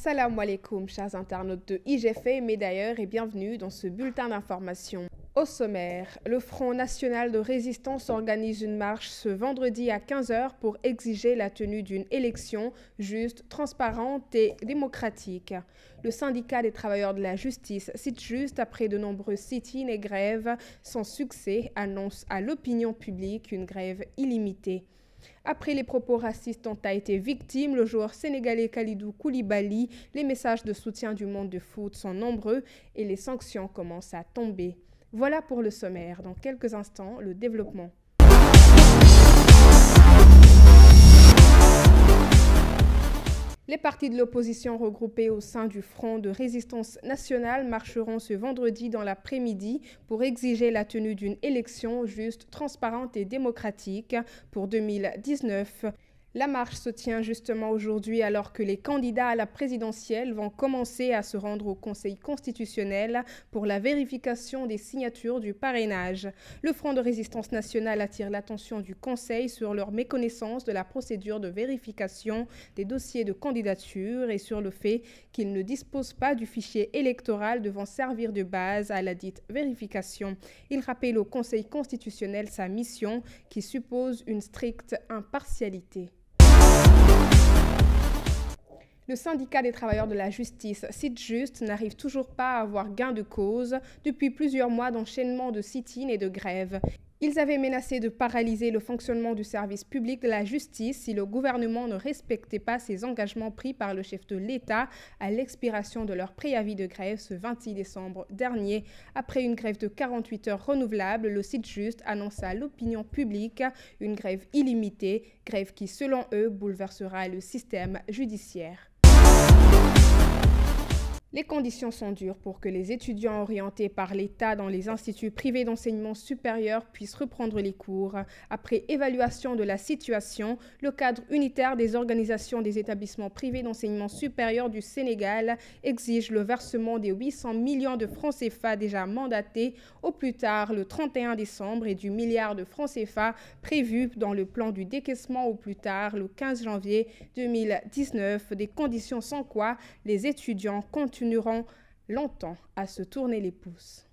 Assalamu alaikum, chers internautes de IGF, mais d'ailleurs et bienvenue dans ce bulletin d'information. Au sommaire, le Front national de résistance organise une marche ce vendredi à 15 h pour exiger la tenue d'une élection juste, transparente et démocratique. Le syndicat des travailleurs de la justice, Sytjust, après de nombreux sit-ins et grèves sans succès, annonce à l'opinion publique une grève illimitée. Après les propos racistes dont a été victime le joueur sénégalais Kalidou Koulibaly, les messages de soutien du monde du foot sont nombreux et les sanctions commencent à tomber. Voilà pour le sommaire. Dans quelques instants, le développement. Les partis de l'opposition regroupés au sein du Front de résistance nationale marcheront ce vendredi dans l'après-midi pour exiger la tenue d'une élection juste, transparente et démocratique pour 2019. La marche se tient justement aujourd'hui alors que les candidats à la présidentielle vont commencer à se rendre au Conseil constitutionnel pour la vérification des signatures du parrainage. Le Front de résistance nationale attire l'attention du Conseil sur leur méconnaissance de la procédure de vérification des dossiers de candidature et sur le fait qu'ils ne disposent pas du fichier électoral devant servir de base à la dite vérification. Il rappelle au Conseil constitutionnel sa mission qui suppose une stricte impartialité. Le syndicat des travailleurs de la justice, Sytjust, n'arrive toujours pas à avoir gain de cause depuis plusieurs mois d'enchaînement de sit-ins et de grèves. Ils avaient menacé de paralyser le fonctionnement du service public de la justice si le gouvernement ne respectait pas ses engagements pris par le chef de l'État à l'expiration de leur préavis de grève ce 26 décembre dernier. Après une grève de 48 heures renouvelable, le Sytjust annonce à l'opinion publique une grève illimitée, grève qui, selon eux, bouleversera le système judiciaire. Les conditions sont dures pour que les étudiants orientés par l'État dans les instituts privés d'enseignement supérieur puissent reprendre les cours. Après évaluation de la situation, le cadre unitaire des organisations des établissements privés d'enseignement supérieur du Sénégal exige le versement des 800 millions de francs CFA déjà mandatés au plus tard le 31 décembre et du milliard de francs CFA prévu dans le plan du décaissement au plus tard le 15 janvier 2019, des conditions sans quoi les étudiants continueront longtemps à se tourner les pouces.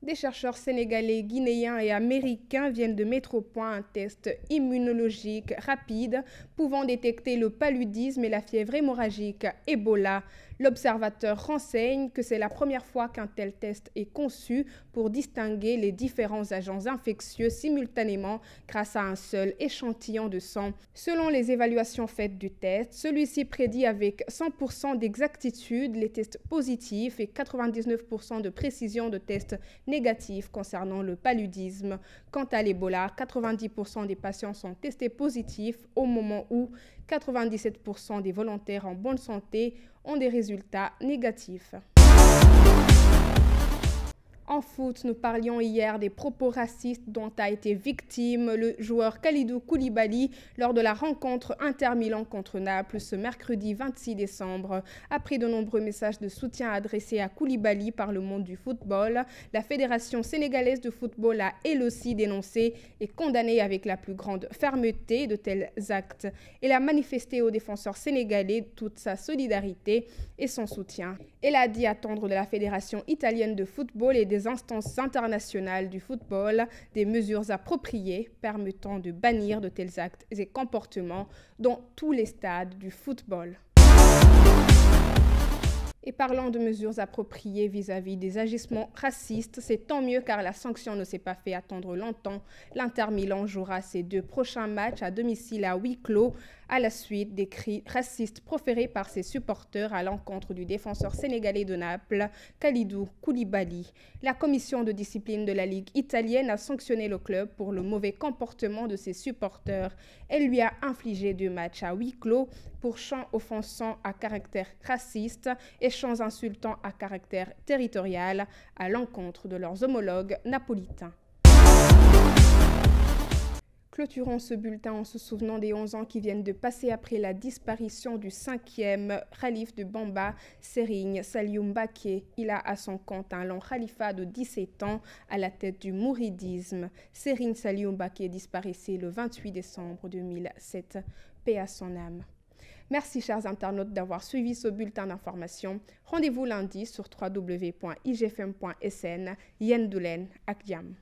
Des chercheurs sénégalais, guinéens et américains viennent de mettre au point un test immunologique rapide pouvant détecter le paludisme et la fièvre hémorragique Ebola. L'observateur renseigne que c'est la première fois qu'un tel test est conçu pour distinguer les différents agents infectieux simultanément grâce à un seul échantillon de sang. Selon les évaluations faites du test, celui-ci prédit avec 100% d'exactitude les tests positifs et 99% de précision de tests négatifs concernant le paludisme. Quant à l'Ebola, 90% des patients sont testés positifs au moment où 97% des volontaires en bonne santé ont des résultats négatifs. En foot, nous parlions hier des propos racistes dont a été victime le joueur Kalidou Koulibaly lors de la rencontre Inter-Milan contre Naples ce mercredi 26 décembre. Après de nombreux messages de soutien adressés à Koulibaly par le monde du football, la Fédération sénégalaise de football a elle aussi dénoncé et condamné avec la plus grande fermeté de tels actes. Elle a manifesté aux défenseurs sénégalais toute sa solidarité et son soutien. Elle a dit attendre de la Fédération italienne de football et des instances internationales du football des mesures appropriées permettant de bannir de tels actes et comportements dans tous les stades du football. Et parlant de mesures appropriées vis-à-vis des agissements racistes, c'est tant mieux car la sanction ne s'est pas fait attendre longtemps. L'Inter-Milan jouera ses 2 prochains matchs à domicile à huis clos à la suite des cris racistes proférés par ses supporters à l'encontre du défenseur sénégalais de Naples, Kalidou Koulibaly. La commission de discipline de la Ligue italienne a sanctionné le club pour le mauvais comportement de ses supporters. Elle lui a infligé 2 matchs à huis clos pour chants offensants à caractère raciste et chants insultants à caractère territorial à l'encontre de leurs homologues napolitains. Clôturons ce bulletin en se souvenant des 11 ans qui viennent de passer après la disparition du 5e khalife de Bamba, Serigne Saliou Mbacké. Il a à son compte un long califat de 17 ans à la tête du mouridisme. Serigne Saliou Mbacké disparaissait le 28 décembre 2007. Paix à son âme. Merci chers internautes d'avoir suivi ce bulletin d'information. Rendez-vous lundi sur www.igfm.sn. Yen Doulen ak jàmm.